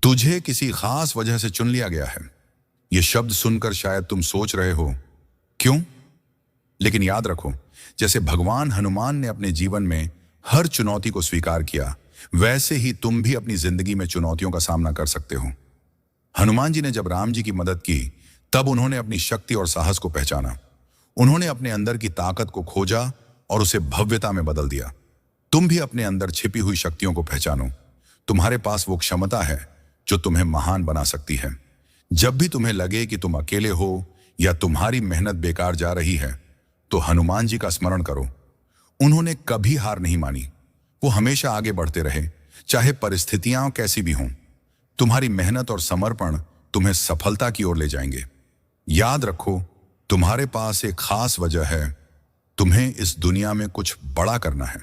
तुझे किसी खास वजह से चुन लिया गया है। यह शब्द सुनकर शायद तुम सोच रहे हो क्यों, लेकिन याद रखो, जैसे भगवान हनुमान ने अपने जीवन में हर चुनौती को स्वीकार किया, वैसे ही तुम भी अपनी जिंदगी में चुनौतियों का सामना कर सकते हो। हनुमान जी ने जब राम जी की मदद की, तब उन्होंने अपनी शक्ति और साहस को पहचाना। उन्होंने अपने अंदर की ताकत को खोजा और उसे भव्यता में बदल दिया। तुम भी अपने अंदर छिपी हुई शक्तियों को पहचानो। तुम्हारे पास वो क्षमता है जो तुम्हें महान बना सकती है। जब भी तुम्हें लगे कि तुम अकेले हो या तुम्हारी मेहनत बेकार जा रही है, तो हनुमान जी का स्मरण करो। उन्होंने कभी हार नहीं मानी। वो हमेशा आगे बढ़ते रहे, चाहे परिस्थितियां कैसी भी हों। तुम्हारी मेहनत और समर्पण तुम्हें सफलता की ओर ले जाएंगे। याद रखो, तुम्हारे पास एक खास वजह है। तुम्हें इस दुनिया में कुछ बड़ा करना है।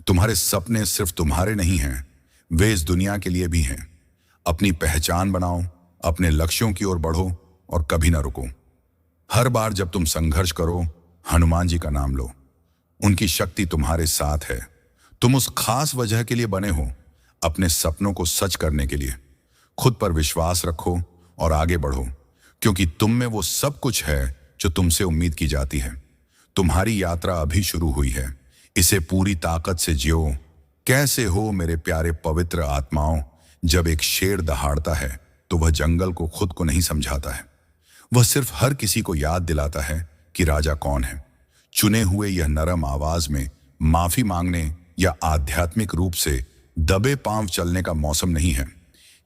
तुम्हारे सपने सिर्फ तुम्हारे नहीं हैं, वे इस दुनिया के लिए भी हैं। अपनी पहचान बनाओ, अपने लक्ष्यों की ओर बढ़ो और कभी ना रुको। हर बार जब तुम संघर्ष करो, हनुमान जी का नाम लो। उनकी शक्ति तुम्हारे साथ है। तुम उस खास वजह के लिए बने हो, अपने सपनों को सच करने के लिए। खुद पर विश्वास रखो और आगे बढ़ो, क्योंकि तुम में वो सब कुछ है जो तुमसे उम्मीद की जाती है। तुम्हारी यात्रा अभी शुरू हुई है। इसे पूरी ताकत से जियो। कैसे हो मेरे प्यारे पवित्र आत्माओं? जब एक शेर दहाड़ता है तो वह जंगल को खुद को नहीं समझाता है, वह सिर्फ हर किसी को याद दिलाता है कि राजा कौन है। चुने हुए यह नरम आवाज में माफी मांगने या आध्यात्मिक रूप से दबे पांव चलने का मौसम नहीं है।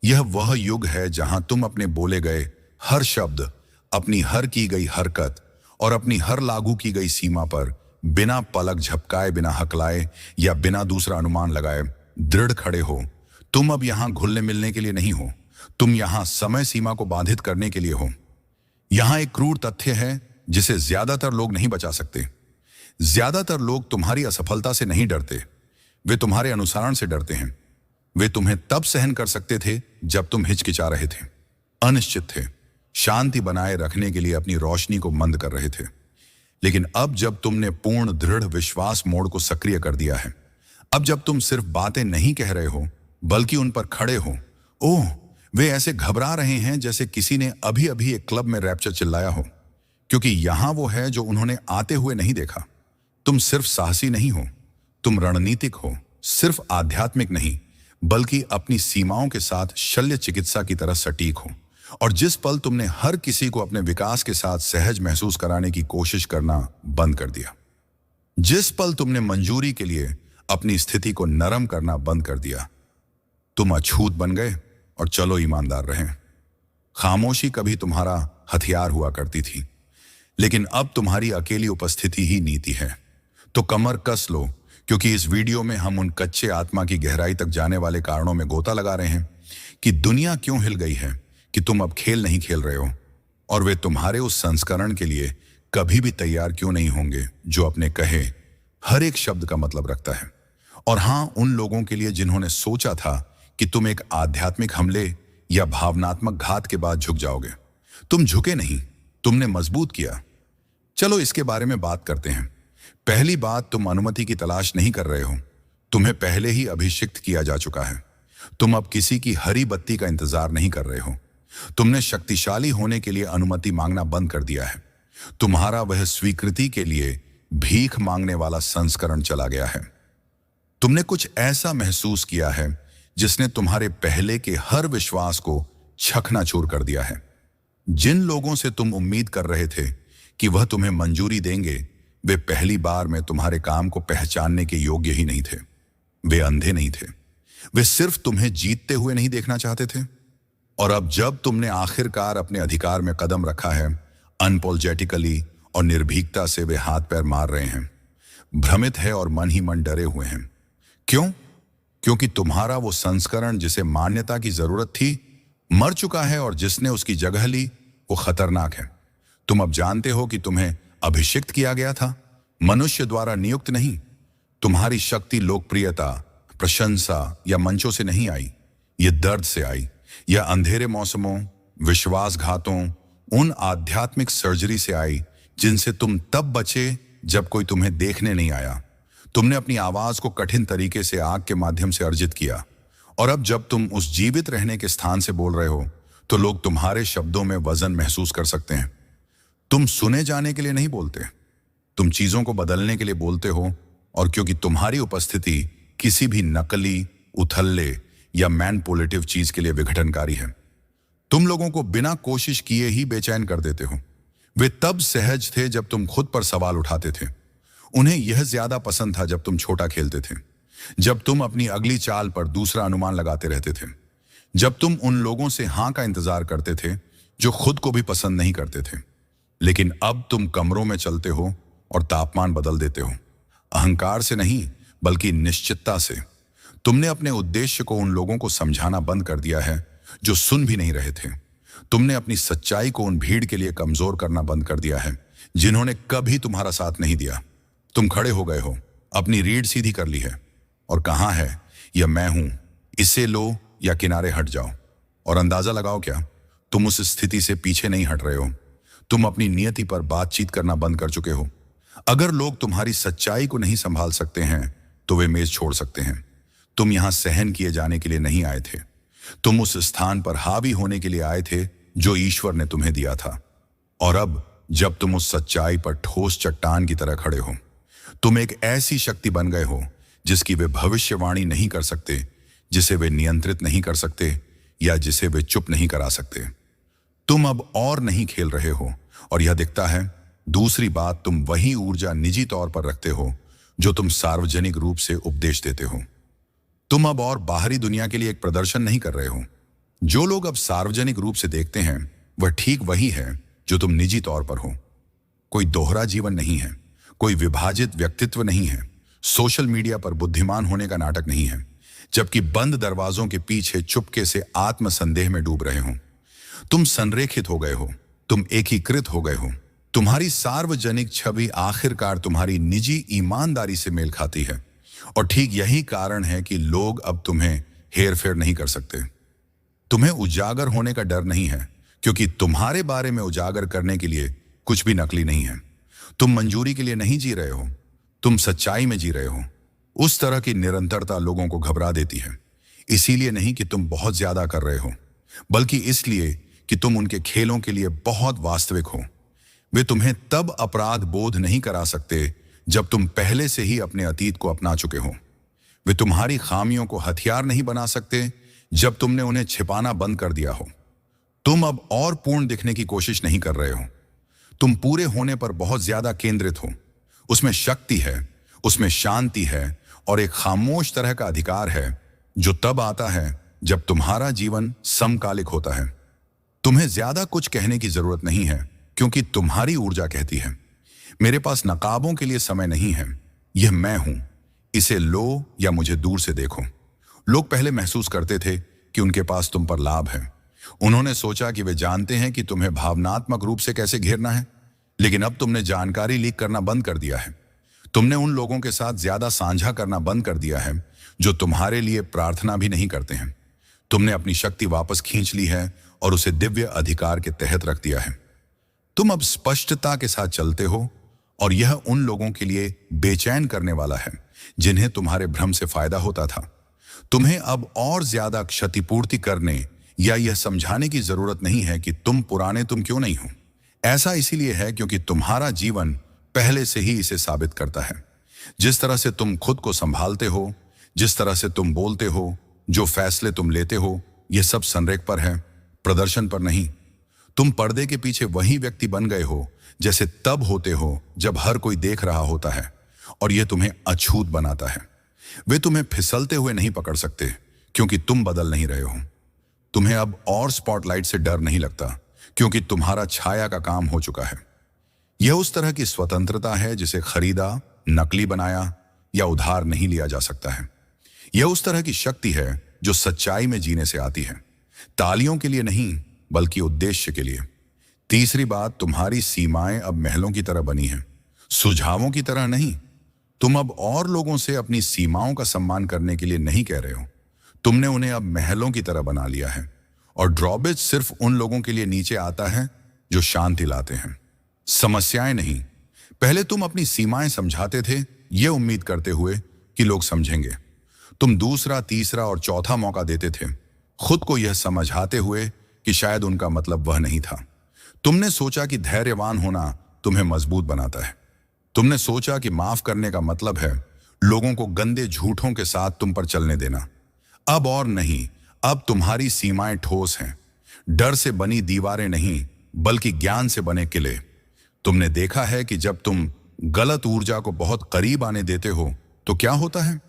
यह वह युग है जहां तुम अपने बोले गए हर शब्द, अपनी हर की गई हरकत और अपनी हर लागू की गई सीमा पर बिना पलक झपकाए, बिना हकलाए या बिना दूसरा अनुमान लगाए दृढ़ खड़े हो। तुम अब यहां घुलने मिलने के लिए नहीं हो, तुम यहां समय सीमा को बाधित करने के लिए हो। यहां एक क्रूर तथ्य है जिसे ज्यादातर लोग नहीं बचा सकते। ज्यादातर लोग तुम्हारी असफलता से नहीं डरते, वे तुम्हारे अनुसरण से डरते हैं। वे तुम्हें तब सहन कर सकते थे जब तुम हिचकिचा रहे थे, अनिश्चित थे, शांति बनाए रखने के लिए अपनी रोशनी को मंद कर रहे थे। लेकिन अब जब तुमने पूर्ण दृढ़ विश्वास मोड को सक्रिय कर दिया है, अब जब तुम सिर्फ बातें नहीं कह रहे हो बल्कि उन पर खड़े हो, ओह, वे ऐसे घबरा रहे हैं जैसे किसी ने अभी अभी एक क्लब में रैप्चर चिल्लाया हो, क्योंकि यहां वो है जो उन्होंने आते हुए नहीं देखा। तुम सिर्फ साहसी नहीं हो, तुम रणनीतिक हो। सिर्फ आध्यात्मिक नहीं, बल्कि अपनी सीमाओं के साथ शल्य चिकित्सा की तरह सटीक हो। और जिस पल तुमने हर किसी को अपने विकास के साथ सहज महसूस कराने की कोशिश करना बंद कर दिया, जिस पल तुमने मंजूरी के लिए अपनी स्थिति को नरम करना बंद कर दिया, तुम अछूत बन गए। और चलो ईमानदार रहें, खामोशी कभी तुम्हारा हथियार हुआ करती थी, लेकिन अब तुम्हारी अकेली उपस्थिति ही नीति है। तो कमर कस लो, क्योंकि इस वीडियो में हम उन कच्चे आत्मा की गहराई तक जाने वाले कारणों में गोता लगा रहे हैं कि दुनिया क्यों हिल गई है, कि तुम अब खेल नहीं खेल रहे हो, और वे तुम्हारे उस संस्करण के लिए कभी भी तैयार क्यों नहीं होंगे जो अपने कहे हर एक शब्द का मतलब रखता है। और हां, उन लोगों के लिए जिन्होंने सोचा था कि तुम एक आध्यात्मिक हमले या भावनात्मक घात के बाद झुक जाओगे, तुम झुके नहीं, तुमने मजबूत किया। चलो इसके बारे में बात करते हैं। पहली बात, तुम अनुमति की तलाश नहीं कर रहे हो, तुम्हें पहले ही अभिषिक्त किया जा चुका है। तुम अब किसी की हरी बत्ती का इंतजार नहीं कर रहे हो। तुमने शक्तिशाली होने के लिए अनुमति मांगना बंद कर दिया है। तुम्हारा वह स्वीकृति के लिए भीख मांगने वाला संस्करण चला गया है। तुमने कुछ ऐसा महसूस किया है जिसने तुम्हारे पहले के हर विश्वास को चकनाचूर कर दिया है। जिन लोगों से तुम उम्मीद कर रहे थे कि वह तुम्हें मंजूरी देंगे, वे पहली बार में तुम्हारे काम को पहचानने के योग्य ही नहीं थे। वे अंधे नहीं थे, वे सिर्फ तुम्हें जीतते हुए नहीं देखना चाहते थे। और अब जब तुमने आखिरकार अपने अधिकार में कदम रखा है, अनपोलजेटिकली और निर्भीकता से वे हाथ पैर मार रहे हैं, भ्रमित है और मन ही मन डरे हुए हैं। क्यों? क्योंकि तुम्हारा वो संस्करण जिसे मान्यता की जरूरत थी मर चुका है, और जिसने उसकी जगह ली वो खतरनाक है। तुम अब जानते हो कि तुम्हें अभिषिक्त किया गया था, मनुष्य द्वारा नियुक्त नहीं। तुम्हारी शक्ति लोकप्रियता, प्रशंसा या मंचों से नहीं आई, ये दर्द से आई, या अंधेरे मौसमों, विश्वासघातों, उन आध्यात्मिक सर्जरी से आई जिनसे तुम तब बचे जब कोई तुम्हें देखने नहीं आया। तुमने अपनी आवाज को कठिन तरीके से आग के माध्यम से अर्जित किया, और अब जब तुम उस जीवित रहने के स्थान से बोल रहे हो तो लोग तुम्हारे शब्दों में वजन महसूस कर सकते हैं। तुम सुने जाने के लिए नहीं बोलते, तुम चीजों को बदलने के लिए बोलते हो। और क्योंकि तुम्हारी उपस्थिति किसी भी नकली, उथल्ले या मैनिपुलेटिव चीज के लिए विघटनकारी है, तुम लोगों को बिना कोशिश किए ही बेचैन कर देते हो। वे तब सहज थे जब तुम खुद पर सवाल उठाते थे। उन्हें यह ज्यादा पसंद था जब तुम छोटा खेलते थे, जब तुम अपनी अगली चाल पर दूसरा अनुमान लगाते रहते थे, जब तुम उन लोगों से हां का इंतजार करते थे जो खुद को भी पसंद नहीं करते थे। लेकिन अब तुम कमरों में चलते हो और तापमान बदल देते हो, अहंकार से नहीं बल्कि निश्चितता से। तुमने अपने उद्देश्य को उन लोगों को समझाना बंद कर दिया है जो सुन भी नहीं रहे थे। तुमने अपनी सच्चाई को उन भीड़ के लिए कमजोर करना बंद कर दिया है जिन्होंने कभी तुम्हारा साथ नहीं दिया। तुम खड़े हो गए हो, अपनी रीढ़ सीधी कर ली है और कहा है यह मैं हूं, इसे लो या किनारे हट जाओ। और अंदाजा लगाओ क्या, तुम उस स्थिति से पीछे नहीं हट रहे हो, तुम अपनी नियति पर बातचीत करना बंद कर चुके हो। अगर लोग तुम्हारी सच्चाई को नहीं संभाल सकते हैं तो वे मेज छोड़ सकते हैं। तुम यहां सहन किए जाने के लिए नहीं आए थे, तुम उस स्थान पर हावी होने के लिए आए थे जो ईश्वर ने तुम्हें दिया था। और अब जब तुम उस सच्चाई पर ठोस चट्टान की तरह खड़े हो, तुम एक ऐसी शक्ति बन गए हो जिसकी वे भविष्यवाणी नहीं कर सकते, जिसे वे नियंत्रित नहीं कर सकते या जिसे वे चुप नहीं करा सकते। तुम अब और नहीं खेल रहे हो और यह दिखता है। दूसरी बात, तुम वही ऊर्जा निजी तौर पर रखते हो जो तुम सार्वजनिक रूप से उपदेश देते हो। तुम अब और बाहरी दुनिया के लिए एक प्रदर्शन नहीं कर रहे हो। जो लोग अब सार्वजनिक रूप से देखते हैं वह ठीक वही है जो तुम निजी तौर पर हो। कोई दोहरा जीवन नहीं है, कोई विभाजित व्यक्तित्व नहीं है, सोशल मीडिया पर बुद्धिमान होने का नाटक नहीं है, जबकि बंद दरवाजों के पीछे चुपके से आत्मसंदेह में डूब रहे हो। तुम संरेखित हो गए हो, तुम एकीकृत हो गए हो। तुम्हारी सार्वजनिक छवि आखिरकार तुम्हारी निजी ईमानदारी से मेल खाती है। और ठीक यही कारण है कि लोग अब तुम्हें हेरफेर नहीं कर सकते। तुम्हें उजागर होने का डर नहीं है, क्योंकि तुम्हारे बारे में उजागर करने के लिए कुछ भी नकली नहीं है। तुम मंजूरी के लिए नहीं जी रहे हो, तुम सच्चाई में जी रहे हो। उस तरह की निरंतरता लोगों को घबरा देती है, इसीलिए नहीं कि तुम बहुत ज्यादा कर रहे हो, बल्कि इसलिए कि तुम उनके खेलों के लिए बहुत वास्तविक हो। वे तुम्हें तब अपराध बोध नहीं करा सकते जब तुम पहले से ही अपने अतीत को अपना चुके हो। वे तुम्हारी खामियों को हथियार नहीं बना सकते जब तुमने उन्हें छिपाना बंद कर दिया हो। तुम अब और पूर्ण दिखने की कोशिश नहीं कर रहे हो, तुम पूरे होने पर बहुत ज्यादा केंद्रित हो। उसमें शक्ति है, उसमें शांति है और एक खामोश तरह का अधिकार है जो तब आता है जब तुम्हारा जीवन समकालिक होता है। तुम्हें ज्यादा कुछ कहने की जरूरत नहीं है, क्योंकि तुम्हारी ऊर्जा कहती है मेरे पास नकाबों के लिए समय नहीं है, यह मैं हूं, इसे लो या मुझे दूर से देखो। लोग पहले महसूस करते थे कि उनके पास तुम पर लाभ है। उन्होंने सोचा कि वे जानते हैं कि तुम्हें भावनात्मक रूप से कैसे घेरना है, लेकिन अब तुमने जानकारी लीक करना बंद कर दिया है। तुमने उन लोगों के साथ ज्यादा साझा करना बंद कर दिया है जो तुम्हारे लिए प्रार्थना भी नहीं करते हैं। तुमने अपनी शक्ति वापस खींच ली है और उसे दिव्य अधिकार के तहत रख दिया है। तुम अब स्पष्टता के साथ चलते हो और यह उन लोगों के लिए बेचैन करने वाला है जिन्हें तुम्हारे भ्रम से फायदा होता था। तुम्हें अब और ज्यादा क्षतिपूर्ति करने या यह समझाने की जरूरत नहीं है कि तुम पुराने तुम क्यों नहीं हो। ऐसा इसीलिए है क्योंकि तुम्हारा जीवन पहले से ही इसे साबित करता है। जिस तरह से तुम खुद को संभालते हो, जिस तरह से तुम बोलते हो, जो फैसले तुम लेते हो, यह सब संरेख पर है, प्रदर्शन पर नहीं। तुम पर्दे के पीछे वही व्यक्ति बन गए हो जैसे तब होते हो जब हर कोई देख रहा होता है, और यह तुम्हें अछूत बनाता है। वे तुम्हें फिसलते हुए नहीं पकड़ सकते क्योंकि तुम बदल नहीं रहे हो। तुम्हें अब और स्पॉटलाइट से डर नहीं लगता क्योंकि तुम्हारा छाया का काम हो चुका है। यह उस तरह की स्वतंत्रता है जिसे खरीदा, नकली बनाया या उधार नहीं लिया जा सकता है। यह उस तरह की शक्ति है जो सच्चाई में जीने से आती है, तालियों के लिए नहीं बल्कि उद्देश्य के लिए। तीसरी बात, तुम्हारी सीमाएं अब महलों की तरह बनी हैं, सुझावों की तरह नहीं। तुम अब और लोगों से अपनी सीमाओं का सम्मान करने के लिए नहीं कह रहे हो, तुमने उन्हें अब महलों की तरह बना लिया है। और ड्रॉबेज सिर्फ उन लोगों के लिए नीचे आता है जो शांति लाते हैं, समस्याएं नहीं। पहले तुम अपनी सीमाएं समझाते थे ये उम्मीद करते हुए कि लोग समझेंगे। तुम दूसरा, तीसरा और चौथा मौका देते थे, खुद को यह समझाते हुए कि शायद उनका मतलब वह नहीं था। तुमने सोचा कि धैर्यवान होना तुम्हें मजबूत बनाता है। तुमने सोचा कि माफ करने का मतलब है लोगों को गंदे झूठों के साथ तुम पर चलने देना। अब और नहीं, अब तुम्हारी सीमाएं ठोस हैं, डर से बनी दीवारें नहीं बल्कि ज्ञान से बने किले। तुमने देखा है कि जब तुम गलत ऊर्जा को बहुत करीब आने देते हो तो क्या होता है।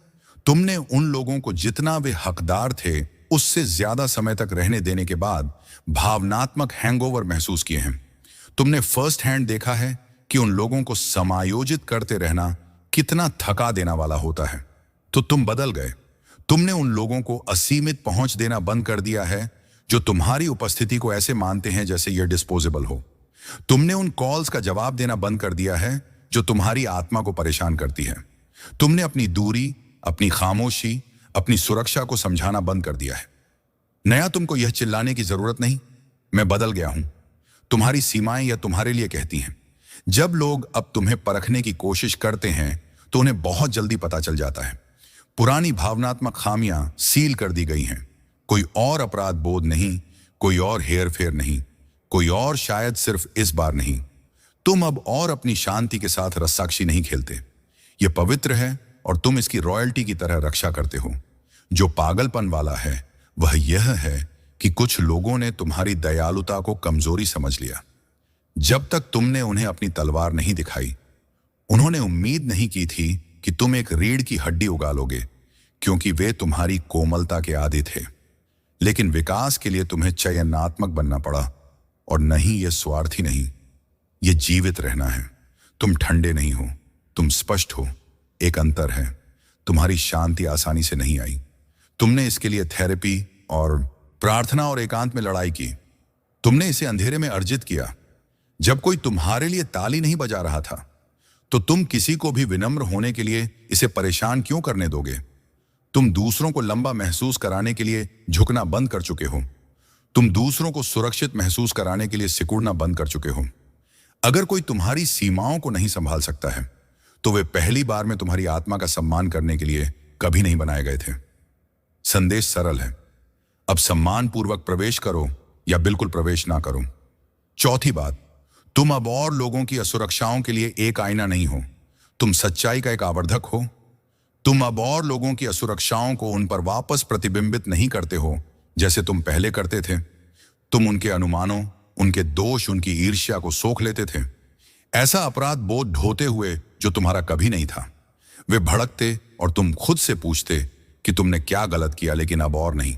तुमने उन लोगों को जितना वे हकदार थे उससे ज्यादा समय तक रहने देने के बाद भावनात्मक हैंगओवर महसूस किए हैं। तुमने फर्स्ट हैंड देखा है कि उन लोगों को समायोजित करते रहना कितना थका देना वाला होता है। तो तुम बदल गए। तुमने उन लोगों को असीमित पहुंच देना बंद कर दिया है जो तुम्हारी उपस्थिति को ऐसे मानते हैं जैसे यह डिस्पोजेबल हो। तुमने उन कॉल्स का जवाब देना बंद कर दिया है जो तुम्हारी आत्मा को परेशान करती है। तुमने अपनी दूरी, अपनी खामोशी, अपनी सुरक्षा को समझाना बंद कर दिया है। नया तुमको यह चिल्लाने की जरूरत नहीं, मैं बदल गया हूं। तुम्हारी सीमाएं यह तुम्हारे लिए कहती हैं। जब लोग अब तुम्हें परखने की कोशिश करते हैं तो उन्हें बहुत जल्दी पता चल जाता है। पुरानी भावनात्मक खामियां सील कर दी गई हैं। कोई और अपराध बोध नहीं, कोई और हेर फेर नहीं, कोई और शायद सिर्फ इस बार नहीं। तुम अब और अपनी शांति के साथ रस्साक्षी नहीं खेलते। यह पवित्र है और तुम इसकी रॉयल्टी की तरह रक्षा करते हो। जो पागलपन वाला है वह यह है कि कुछ लोगों ने तुम्हारी दयालुता को कमजोरी समझ लिया। जब तक तुमने उन्हें अपनी तलवार नहीं दिखाई, उन्होंने उम्मीद नहीं की थी कि तुम एक रीढ़ की हड्डी उगा लोगे, क्योंकि वे तुम्हारी कोमलता के आदी थे। लेकिन विकास के लिए तुम्हें चयनात्मक बनना पड़ा, और नहीं, यह स्वार्थी नहीं, यह जीवित रहना है। तुम ठंडे नहीं हो, तुम स्पष्ट हो। एक अंतर है, तुम्हारी शांति आसानी से नहीं आई। तुमने इसके लिए थेरेपी और प्रार्थना और एकांत में लड़ाई की। तुमने इसे अंधेरे में अर्जित किया। जब कोई तुम्हारे लिए ताली नहीं बजा रहा था तो तुम किसी को भी विनम्र होने के लिए इसे परेशान क्यों करने दोगे। तुम दूसरों को लंबा महसूस कराने के लिए झुकना बंद कर चुके हो। तुम दूसरों को सुरक्षित महसूस कराने के लिए सिकुड़ना बंद कर चुके हो। अगर कोई तुम्हारी सीमाओं को नहीं संभाल सकता है तो वे पहली बार में तुम्हारी आत्मा का सम्मान करने के लिए कभी नहीं बनाए गए थे। संदेश सरल है, अब सम्मान पूर्वक प्रवेश करो या बिल्कुल प्रवेश ना करो। चौथी बात, तुम अब और लोगों की असुरक्षाओं के लिए एक आईना नहीं हो, तुम सच्चाई का एक आवर्धक हो। तुम अब और लोगों की असुरक्षाओं को उन पर वापस प्रतिबिंबित नहीं करते हो जैसे तुम पहले करते थे। तुम उनके अनुमानों, उनके दोष, उनकी ईर्ष्या को सोख लेते थे, ऐसा अपराध बोध ढोते हुए जो तुम्हारा कभी नहीं था। वे भड़कते और तुम खुद से पूछते कि तुमने क्या गलत किया, लेकिन अब और नहीं।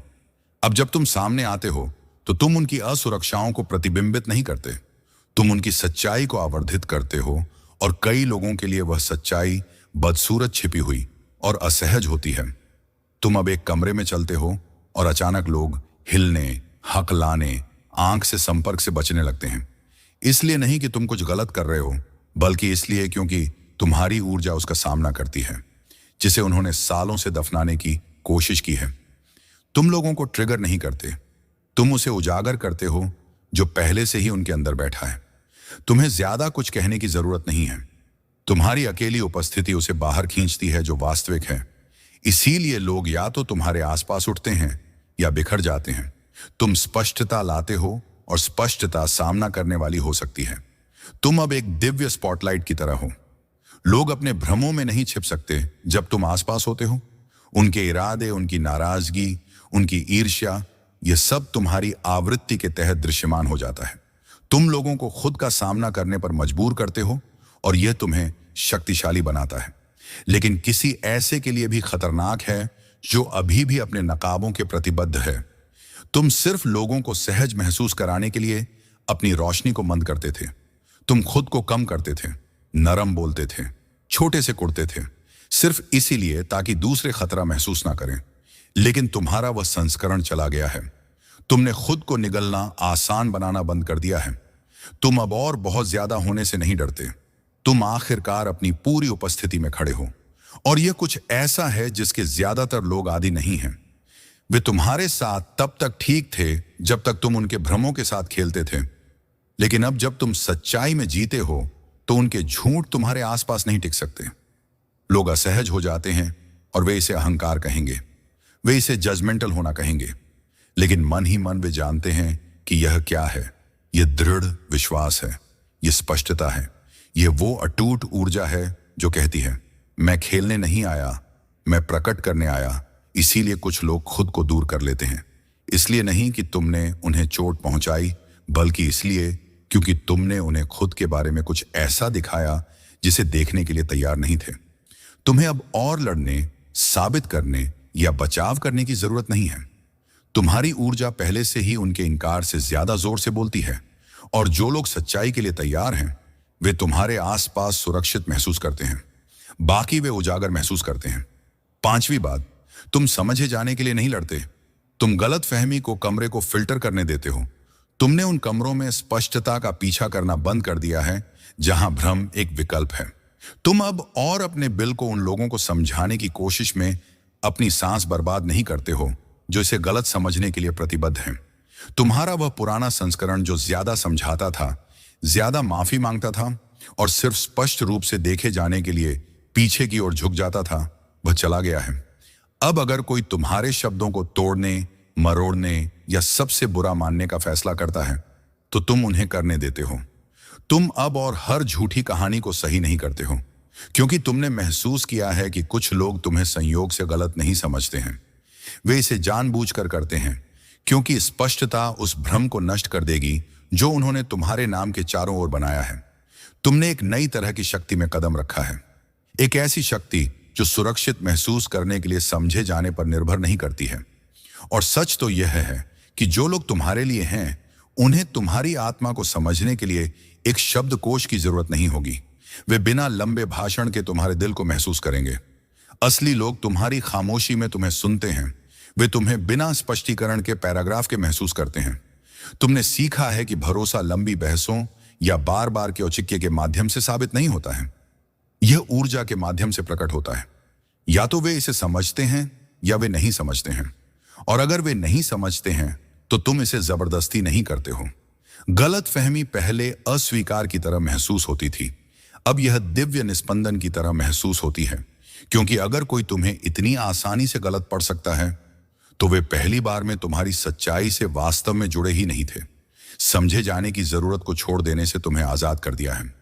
अब जब तुम सामने आते हो तो तुम उनकी असुरक्षाओं को प्रतिबिंबित नहीं करते, तुम उनकी सच्चाई को आवर्धित करते हो। और कई लोगों के लिए वह सच्चाई बदसूरत छिपी हुई और असहज होती है। तुम अब एक कमरे में चलते हो और अचानक लोग हिलने, हकलाने, आंख से संपर्क से बचने लगते हैं। इसलिए नहीं कि तुम कुछ गलत कर रहे हो, बल्कि इसलिए क्योंकि तुम्हारी ऊर्जा उसका सामना करती है जिसे उन्होंने सालों से दफनाने की कोशिश की है। तुम लोगों को ट्रिगर नहीं करते, तुम उसे उजागर करते हो जो पहले से ही उनके अंदर बैठा है। तुम्हें ज्यादा कुछ कहने की जरूरत नहीं है। तुम्हारी अकेली उपस्थिति उसे बाहर खींचती है जो वास्तविक है। इसीलिए लोग या तो तुम्हारे आसपास उठते हैं या बिखर जाते हैं। तुम स्पष्टता लाते हो और स्पष्टता सामना करने वाली हो सकती है। तुम अब एक दिव्य स्पॉटलाइट की तरह हो। लोग अपने भ्रमों में नहीं छिप सकते जब तुम आसपास होते हो। उनके इरादे, उनकी नाराजगी, उनकी ईर्ष्या, यह सब तुम्हारी आवृत्ति के तहत दृश्यमान हो जाता है। तुम लोगों को खुद का सामना करने पर मजबूर करते हो और यह तुम्हें शक्तिशाली बनाता है, लेकिन किसी ऐसे के लिए भी खतरनाक है जो अभी भी अपने नकाबों के प्रतिबद्ध है। तुम सिर्फ लोगों को सहज महसूस कराने के लिए अपनी रोशनी को मंद करते थे। तुम खुद को कम करते थे, नरम बोलते थे, छोटे से कुड़ते थे, सिर्फ इसीलिए ताकि दूसरे खतरा महसूस ना करें। लेकिन तुम्हारा वह संस्करण चला गया है। तुमने खुद को निगलना आसान बनाना बंद कर दिया है। तुम अब और बहुत ज्यादा होने से नहीं डरते। तुम आखिरकार अपनी पूरी उपस्थिति में खड़े हो, और यह कुछ ऐसा है जिसके ज्यादातर लोग आदी नहीं हैं। वे तुम्हारे साथ तब तक ठीक थे जब तक तुम उनके भ्रमों के साथ खेलते थे, लेकिन अब जब तुम सच्चाई में जीते हो तो उनके झूठ तुम्हारे आसपास नहीं टिक सकते। लोग असहज हो जाते हैं और वे इसे अहंकार कहेंगे, वे इसे जजमेंटल होना कहेंगे। लेकिन मन ही मन वे जानते हैं कि यह क्या है। यह दृढ़ विश्वास है, यह स्पष्टता है, यह वो अटूट ऊर्जा है जो कहती है, मैं खेलने नहीं आया, मैं प्रकट करने आया। इसीलिए कुछ लोग खुद को दूर कर लेते हैं, इसलिए नहीं कि तुमने उन्हें चोट पहुंचाई, बल्कि इसलिए क्योंकि तुमने उन्हें खुद के बारे में कुछ ऐसा दिखाया जिसे देखने के लिए तैयार नहीं थे। तुम्हें अब और लड़ने, साबित करने या बचाव करने की जरूरत नहीं है। तुम्हारी ऊर्जा पहले से ही उनके इनकार से ज्यादा जोर से बोलती है, और जो लोग सच्चाई के लिए तैयार हैं वे तुम्हारे आसपास सुरक्षित महसूस करते हैं, बाकी वे उजागर महसूस करते हैं। पांचवी बात, तुम समझे जाने के लिए नहीं लड़ते, तुम गलत फहमी को कमरे को फिल्टर करने देते हो। तुमने उन कमरों में स्पष्टता का पीछा करना बंद कर दिया है जहां भ्रम एक विकल्प है। तुम अब और अपने बिल को उन लोगों को समझाने की कोशिश में अपनी सांस बर्बाद नहीं करते हो जो इसे गलत समझने के लिए प्रतिबद्ध हैं। तुम्हारा वह पुराना संस्करण जो ज्यादा समझाता था, ज्यादा माफी मांगता था और सिर्फ स्पष्ट रूप से देखे जाने के लिए पीछे की ओर झुक जाता था, वह चला गया है। अब अगर कोई तुम्हारे शब्दों को तोड़ने, मरोड़ने या सबसे बुरा मानने का फैसला करता है तो तुम उन्हें करने देते हो। तुम अब और हर झूठी कहानी को सही नहीं करते हो, क्योंकि तुमने महसूस किया है कि कुछ लोग तुम्हें संयोग से गलत नहीं समझते हैं, वे इसे जानबूझकर करते हैं, क्योंकि स्पष्टता उस भ्रम को नष्ट कर देगी जो उन्होंने तुम्हारे नाम के चारों ओर बनाया है। तुमने एक नई तरह की शक्ति में कदम रखा है, एक ऐसी शक्ति जो सुरक्षित महसूस करने के लिए समझे जाने पर निर्भर नहीं करती है। और सच तो यह है कि जो लोग तुम्हारे लिए हैं उन्हें तुम्हारी आत्मा को समझने के लिए एक शब्दकोश की जरूरत नहीं होगी। वे बिना लंबे भाषण के तुम्हारे दिल को महसूस करेंगे। असली लोग तुम्हारी खामोशी में तुम्हें सुनते हैं, वे तुम्हें बिना स्पष्टीकरण के पैराग्राफ के महसूस करते हैं। तुमने सीखा है कि भरोसा लंबी बहसों या बार बार के औचित्य के माध्यम से साबित नहीं होता है, यह ऊर्जा के माध्यम से प्रकट होता है। या तो वे इसे समझते हैं या वे नहीं समझते हैं, और अगर वे नहीं समझते हैं तो तुम इसे जबरदस्ती नहीं करते हो। गलत फहमी पहले अस्वीकार की तरह महसूस होती थी, अब यह दिव्य निस्पंदन की तरह महसूस होती है, क्योंकि अगर कोई तुम्हें इतनी आसानी से गलत पढ़ सकता है तो वे पहली बार में तुम्हारी सच्चाई से वास्तव में जुड़े ही नहीं थे। समझे जाने की जरूरत को छोड़ देने से तुम्हें आजाद कर दिया है।